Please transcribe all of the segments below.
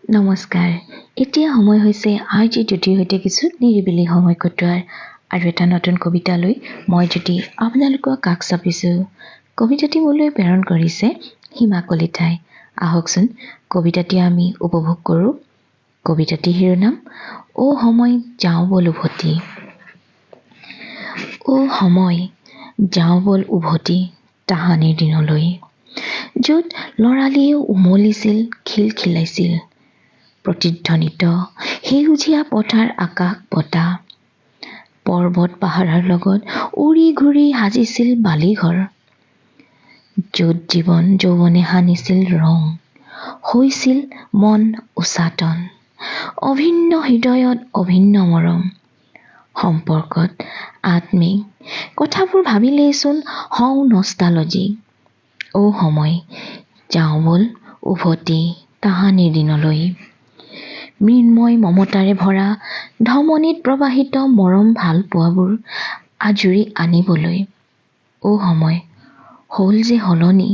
নমস্কাৰ। এতিয়া সময় হৈছে আজি জ্যোতিৰ সৈতে কিছু নিৰিবিলি সময় কটোৱাৰ আৰু এটা নতুন কবিতালৈ মই জ্যোতি আপোনালোকক কাষ চাপিছোঁ। কবিতাটি মোলৈ প্ৰেৰণ কৰিছে সীমা কলিতাই। আহকচোন কবিতাটি আমি উপভোগ কৰোঁ। কবিতাটি শিৰোনাম অ সময় যাওঁ বল উভতি। অ সময় যাওঁ বল উভতি তাহানিৰ দিনলৈ, য'ত লৰালিয়েও উমলিছিল খিলখিলাইছিল, প্ৰতিধ্বনিত সেউজীয়া পথাৰ আকাশ বতাহ, পৰ্বত পাহাৰৰ লগত উৰি ঘূৰি সাজিছিল বালিঘৰ, য'ত জীৱন যৌৱনে সানিছিল ৰং, হৈছিল মন উচাটন, অভিন্ন হৃদয়ত অভিন্ন মৰম, সম্পৰ্কত আত্মিক কথাবোৰ ভাবিলেইচোন হওঁ নষ্টালজিক। অ সময় যাওঁ বল উভতি তাহানিৰ দিনলৈ, মৃন্ময় মমতাৰে ভৰা ধমনীত প্ৰবাহিত মৰম ভাল পোৱাবোৰ আজুৰি আনিবলৈ। অ সময় হ'ল যে সলনি,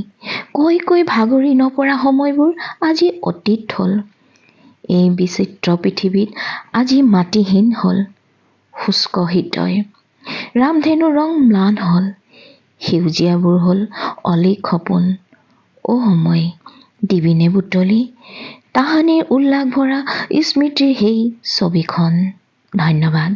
কৈ কৈ ভাগৰি নপৰা সময়বোৰ আজি অতীত হ'ল। এই বিচিত্ৰ পৃথিৱীত আজি মাটিহীন হ'ল শুষ্ক হৃদয়, ৰামধেনু ৰং ম্লান হ'ল, সেউজীয়াবোৰ হ'ল অলিক সপোন। অ সময় দিবিনে বুটলি তাহানিৰ উল্লাস ভৰা স্মৃতিৰ সেই ছবিখন। ধন্যবাদ।